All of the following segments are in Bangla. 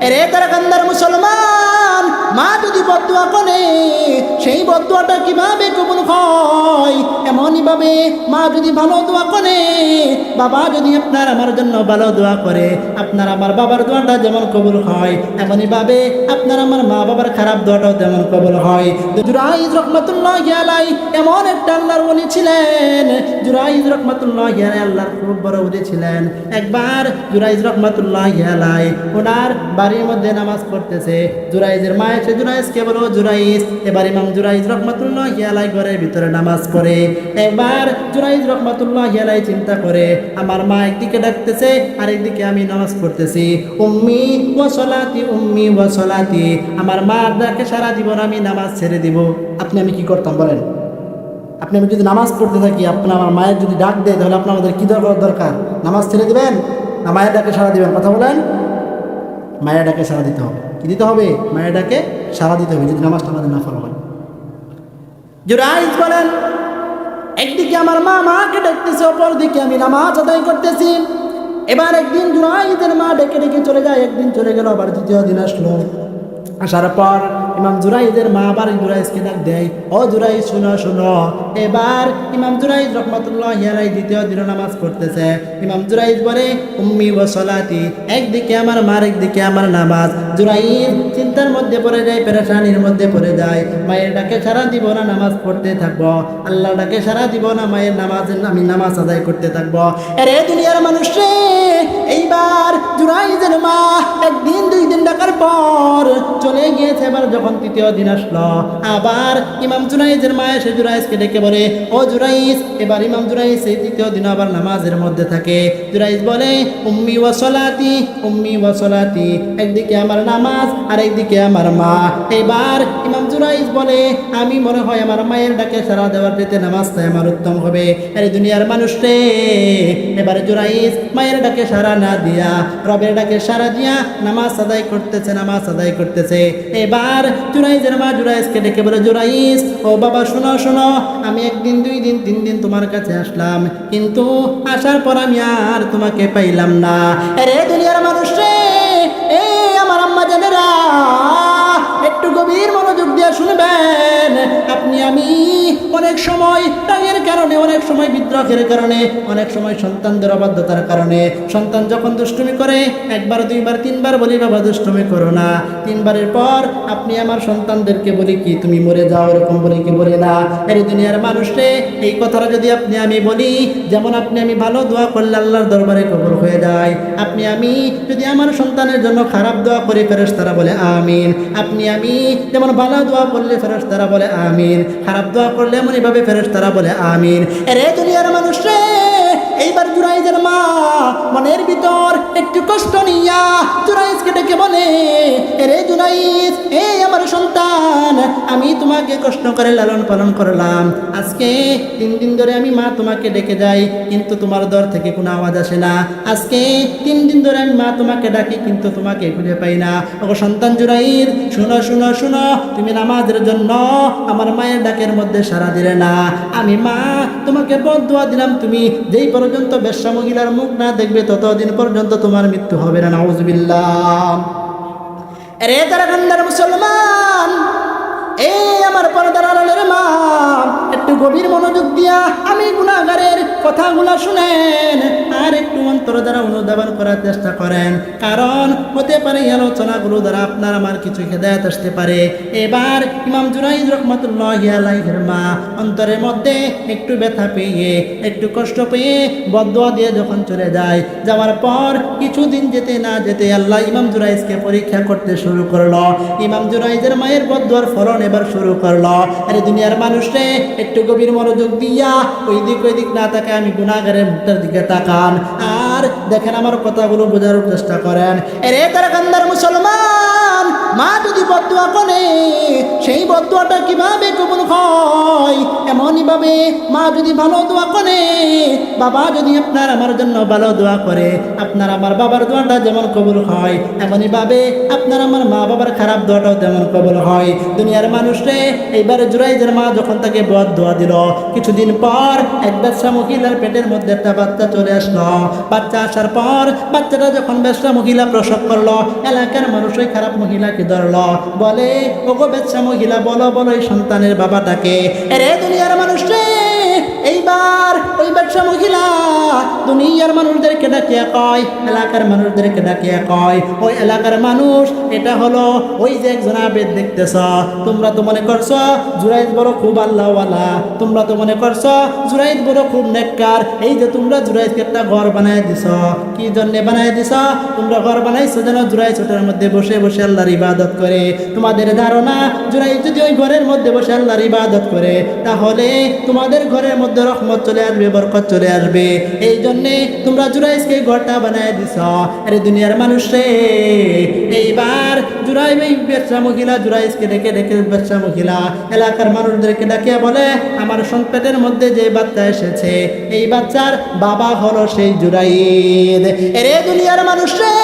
এরে কারাকান্দার মুসলমান, মা যদি বদদুয়া করে সেই বদদুয়াটা কিভাবে কবুল হয়? এমনই ভাবে মা যদি ভালো দোয়া করে, বাবা যদি আপনার আমার জন্য ভালো দোয়া করে, আপনার আমার বাবার দোয়াটা যেমন কবুল হয়, এমনই ভাবে আপনার আমার মা বাবার খারাপ দোয়াটাও তেমন কবুল হয়। জুরাইজ রহমাতুল্লাহি আলাইহি এমন একটা আল্লাহর ওলি ছিলেন। জুরাইজ রহমাতুল্লাহি আলাইহি আল্লাহর খুব বড় ওলি ছিলেন। একবার জুরাইজ রহমাতুল্লাহি আলাইহি ওনার বাড়ির মধ্যে নামাজ পড়তেছে। জুরাইজের মা এসে জুরাইজকে বলো, জুরাইজ, এবার ইমাম জুরাইজ রহমাতুল্লাহি আলাইহি ঘরের ভিতরে নামাজ পড়ে। একবার জুরাইজ রহমাতুল্লাহি আলাইহি চিন্তা করে, আমার মা একদিকে ডাকতেছে আর একদিকে আমি নামাজ পড়তেছি। উম্মি ওয়া সলাতি, উম্মি ওয়া সলাতি, আমার মা ডাকে সারা জীবন আমি নামাজ ছেড়ে দিব। আপনি আমি কি করতাম বলেন? আপনি আমি যদি নামাজ পড়তে থাকি, আপনার আমার মায়ের যদি ডাক দেয়, তাহলে আপনার আমাদের কী দরকার? নামাজ ছেড়ে দিবেন না মায়ের ডাকে সারা দিবেন? কথা বলেন। মায়ের ডাকে সারা দিতে হবে। কি দিতে হবে? মায়ের ডাকে সারা দিতে হবে, যদি নামাজটা আমাদের না ফলো হয়। জুরাইজ বলেন, একদিকে আমার মা মাকে ডাকতেছে, অপর দিকে আমি নামাজ আদায় করতেছি। এবার একদিন জুরাইজের মা ডেকে ডেকে চলে যায়। একদিন চলে গেল, আবার দ্বিতীয় দিন আসলো। আসার পর ইমাম জুরাইজের মা আবার জুরাইজকে ডাক দেয়, ও জুরাইজ শুনো শুনো। এবার ইমাম জুরাইজ রহমাতুল্লাহি আলাইহি দ্বিতীয় দিন নামাজ পড়তেছে। ইমাম জুরাইজ বলে, উম্মি ওয়া সলাতি, একদিকে আমার মার একদিকে আমার নামাজ। জুরাইজ চিন্তার মধ্যে পড়ে যায়, পেরেশানির মধ্যে পড়ে যায়। মায়ের ডাকে সারা দিব না, নামাজ পড়তে থাকবো। আল্লাহর ডাকে সারা দিব না, মায়ের আমি নামাজ আদায় করতে থাকবো। আরে দুনিয়ার মানুষ রে, এইবার জুরাইজের মা একদিন দুই দিন ডাকার পর চলে গিয়েছে। এবার যখন তৃতীয় দিন আসলো, আবার ইমাম জুরাইজের মা এসে জুরাইজকে ডেকে বলে, ও জুরাইজ। এবার ইমাম জুরাইজ সেই তৃতীয় দিন আবার নামাজের মধ্যে থাকে। জুরাইজ বলে, উম্মি ওয়া সলাতি, উম্মি ওয়া সলাতি, একদিকে আমার নামাজ আর একদিকে আমার মা। এবার ইমাম জুরাইজ বলে, আমি মনে হয় আমার মায়ের ডাকে সারা দেওয়ার যেতে নামাজটাই আমার উত্তম হবে। আরে দুনিয়ার মানুষ রে, এবারে জুরাইজ মায়ের ডাকে সারা না দিয়া রবের ডাকে সারা দিয়া নামাজ আদায় করতেছে, নামাজ আদায় করতেছে। এবার জুরাইজের মা জুরাইজকে ডেকে বলে, জুরাইজ, ও বাবা শোনো শোনো, আমি একদিন দুই দিন তিন দিন তোমার কাছে আসলাম, কিন্তু আসার পর আমি আর তোমাকে পাইলাম না। আরে দুনিয়ার মানুষ রে, আমার আম্মা জানেরা, একটু গভীর মনোযোগ দিয়ে শুনবেন। আপনি আমি অনেক সময় রাগের কারণে, অনেক সময় বিদ্রোহের কারণে, অনেক সময় সন্তানদের অবাধ্যতার কারণে, সন্তান যখন দুষ্টুমি করে একবার দুইবার তিনবার বলি, বাবা দুষ্টুমি করো না। তিনবারের পর আপনি আমার সন্তানদেরকে বলি কি, তুমি মরে যাও, এরকম বলি কি বলি না? এই দুনিয়ার মানুষে এই কথাটা যদি আপনি আমি বলি, যেমন আপনি আমি ভালো দোয়া করলে আল্লাহর দরবারে কবুল হয়ে যায়। আপনি আমি যদি আমার সন্তানের জন্য খারাপ দোয়া করি, ফেরেশতারা বলে আমিন। আপনি আমি যেমন ভালো দোয়া করলে ফেরেশতারা বলে আমিন, খারাপ দোয়া করলে এমন এইভাবে ফেরেশতারা বলে আমিন। এরে দুনিয়ার মানুষ রে, এইবার জুরাইজের মা মনের ভিতর একটু কষ্ট নিয়া জুরাইজকে ডেকে বলে, এরে জুরাইজ, এই আমার সন্তান, আমি তোমাকে কষ্ট করে লালন পালন করলাম। আজকে 3 দিন ধরে আমি মা তোমাকে ডেকে যাই, কিন্তু তোমার দর থেকে কোনো আওয়াজ আসে না। আজকে 3 দিন ধরে আমি মা তোমাকে ডাকি, কিন্তু তোমাকে খুঁজে পাই না। ও সন্তান জুরাইজ, শুনো শুনো শুনো, তুমি নামাজের জন্য আমার মায়ের ডাকের মধ্যে সাড়া দিলে না। আমি মা তোমাকে বদদুয়া দিলাম, তুমি যেই পর্যন্ত বেশ্যা মহিলার মুখ না দেখবে ততদিন পর্যন্ত তোমার মৃত্যু হবে না। নাউজুবিল্লাহ। আরে কারাকান্দার মুসলমান, এই আমার পর্দার আড়ালের মা, একটু গভীর মনোযোগ দিয়া আমি গুনাহগারের কথাগুলো শুনেন, আর একটু অন্তর দ্বারা অনুধাবন করার চেষ্টা করেন, কারণ হতে পারে এই আলোচনাগুলো দ্বারা আপনার আমার কিছু হেদায়েত আসতে পারে। এবার ইমাম জুরাইজ রহমাতুল্লাহি আলাইহির মা অন্তরের মধ্যে একটু ব্যথা পেয়ে, একটু কষ্ট পেয়ে বদদুয়া দিয়ে যখন চলে যায়, যাওয়ার পর কিছুদিন যেতে না যেতে আল্লাহ ইমাম জুরাইজকে পরীক্ষা করতে শুরু করলো। ইমাম জুরাইজের মায়ের বদদুয়ার ফলন এবার শুরু করলো। আরে দুনিয়ার মানুষে একটু গভীর মনোযোগ দিয়া ওই দিক না তাকায় আমি গুনাহগারের মুখটার দিকে তাকান, আর দেখেন আমার কথাগুলো বোঝার চেষ্টা করেন। আরে কারাকান্দার মুসলমান, মা যদি বদদুয়া করে সেই বদদুয়াটা কিভাবে কবুল হয়, এমনই ভাবে মা যদি ভালো দোয়া করে, বাবা যদি আপনার আমার জন্য ভালো দোয়া করে, আপনার আমার বাবার দোয়াটা যেমন কবুল হয়, এমনই ভাবে আপনার আমার মা বাবার খারাপ দোয়াটাও তেমন কবুল হয়। দুনিয়ার মানুষে এইবার জুরাইজের মা যখন তাকে বদদুয়া দিল, কিছুদিন পর এক ব্যবসা মহিলার পেটের মধ্যে একটা বাচ্চা চলে আসলো। বাচ্চা আসার পর বাচ্চাটা যখন ব্যবসা মহিলা প্রসব করলো, এলাকার মানুষ ওই খারাপ মহিলাকে ধরলো, বলে ওগো ব্যবসা মহিলা, বলো বলো এই সন্তানের বাবাটাকে। রে দুনিয়ার মানুষ রে, এইবার ওই ব্যবসা মহিলা দুনিয়ার মানুষদেরকে ডাকিয়া কয়, এলাকার মানুষদেরকে ডাকিয়া কয়, ওই এলাকার মানুষ এটা হলো ওই যে একজন আবেদ দেখতেছ, তোমরা তো মনে করছো জুরাইদ বড় খুব আল্লাহওয়ালা, তোমরা তো মনে করছো জুরাইদ বড় খুব নেককার, এই যে তোমরা জুরাইদকে একটা ঘর বানায় দিছ, কি জন্য বানায় দিছ? তোমরা ঘর বানাইছো যেন জুরাইদ ওটার মধ্যে বসে বসে আল্লাহর ইবাদত করে। তোমাদের ধারণা জুরাইদ যদি ওই ঘরের মধ্যে বসে আল্লাহর ইবাদত করে, তাহলে তোমাদের ঘরের মধ্যে রহমত চলে আসবে, বরকত চলে আসবে, এই জন্যে তোমরা জুরাইজকে ঘরটা বানায় দিছ। আরে দুনিয়ার মানুষ রে, এইবার জুরাইব এই ব্যবসা মহিলা জুরাইজকে ডেকে ডেকে ব্যবসা মহিলা এলাকার মানুষদেরকে ডাকিয়া বলে, আমার সন্তানের মধ্যে যে বাচ্চা এসেছে, এই বাচ্চার বাবা হলো সেই জুরাইদ। এরে দুনিয়ার মানুষ রে,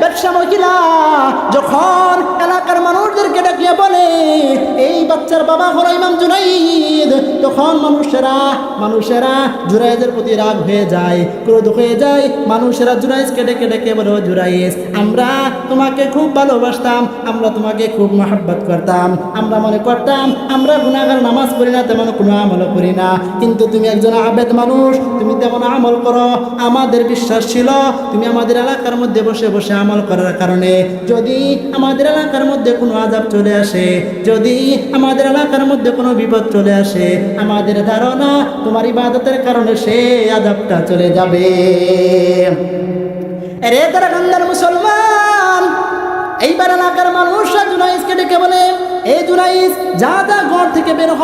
ব্যবসা মহিলা যখন এলাকার মানুষদেরকে ডাকিয়া বলে এই বাচ্চার বাবা হলো ইমাম জুরাইদ, তখন মানুষেরা জুরাইজের প্রতি রাগ হয়ে যায়, ক্রোধ হয়ে যায়। মানুষেরা জুরাইজকে ডেকে ডেকে বলে, জুরাইজ আমরা তোমাকে খুব ভালোবাসতাম, আমরা তোমাকে খুব মহব্বত করতাম, আমরা মনে করতাম আমরা গুনাহগার, নামাজ পড়ি না, তেমন কোনো আমল করি না, কিন্তু তুমি একজন আবেদ মানুষ, তুমি তেমন আমল করো, আমাদের বিশ্বাস ছিল তুমি আমাদের এলাকার মধ্যে বসে বসে আমল করার কারণে যদি আমাদের এলাকার মধ্যে কোনো আযাব চলে আসে, যদি আমাদের এলাকার মধ্যে কোনো বিপদ চলে আসে, আমাদের ধারণা তোমার ইবাদতের কারণে সেই আযাবটা চলে যাবে। রে তারা গন্ধার মুসলমান, এইবার এলাকার মানুষরা জুনাইজকে ডেকে বলে, এই জুনাইজ যা যা ঘর থেকে বের হ,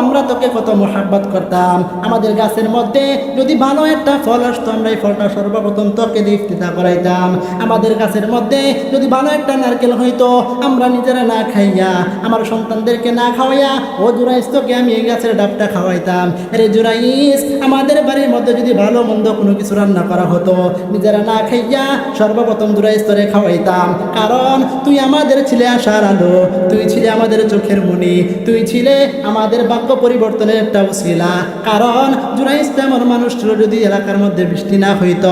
আমরা তোকে কত মোহাব্বত করতাম, আমাদের গাছের মধ্যে যদি ভালো একটা ফল আসতো, আমরা এই ফলটা সর্বপ্রথম তোকে দিয়ে ইফতিতাহ করাইতাম, আমাদের গাছের মধ্যে যদি ভালো একটা নারকেল হইতো, আমরা নিজেরা না খাইয়া আমার সন্তানদেরকে না খাওয়াইয়া ও জুরাইজ তোকে আমি এই গাছের ডাবটা খাওয়াইতাম। আরে জুরাইজ আমাদের বাড়ির মধ্যে যদি ভালো মন্দ কোনো কিছু রান্না করা হতো, নিজেরা না খাইয়া সর্বপ্রথম জুরাইজ তোরে খাওয়াইতাম, কারণ তুই আমাদের ছিলে আশার আলো, তুই ছিলে আমাদের চোখের মণি, তুই ছিলে আমাদের বাক্য পরিবর্তনের একটা উসিলা। কারণ জুরাইজ তেমন মানুষ ছিল, যদি এলাকার মধ্যে বৃষ্টি না হইত,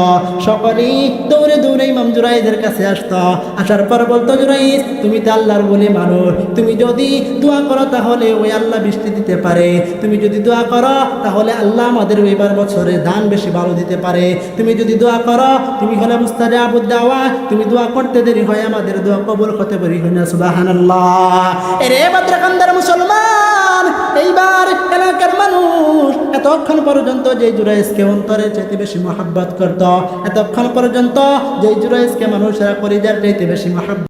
সকলেই দৌড়ে দৌড়ে ইমাম জুরাইজের কাছে আসতো, আসার পর বলতো, জুরাইজ তুমি তো আল্লাহর বলি মানুষ, তুমি যদি দোয়া করো তাহলে ওই আল্লাহ বৃষ্টি দিতে পারে, তুমি যদি দোয়া করো তাহলে আল্লাহ আমাদের এবার বছরে ধান বেশি ভালো দিতে পারে, তুমি যদি দোয়া করো, তুমি হলে মুস্তাজাবুদ দাওয়া, তুমি দোয়া করতে দেরি হয় আমাদের দোয়া কবুল হতে পারি হয় না। সুবহানাল্লাহ। এরে বাদ্রাকান্দার মুসলমান, এইবার এলাকার মানুষ এতক্ষণ পর্যন্ত যে জুরাইজকে অন্তরের চাইতে বেশি মহব্বত করত, এতক্ষণ পর্যন্ত যে জুরাইজকে মানুষেরা কলিজার চাইতে বেশি মহব্বত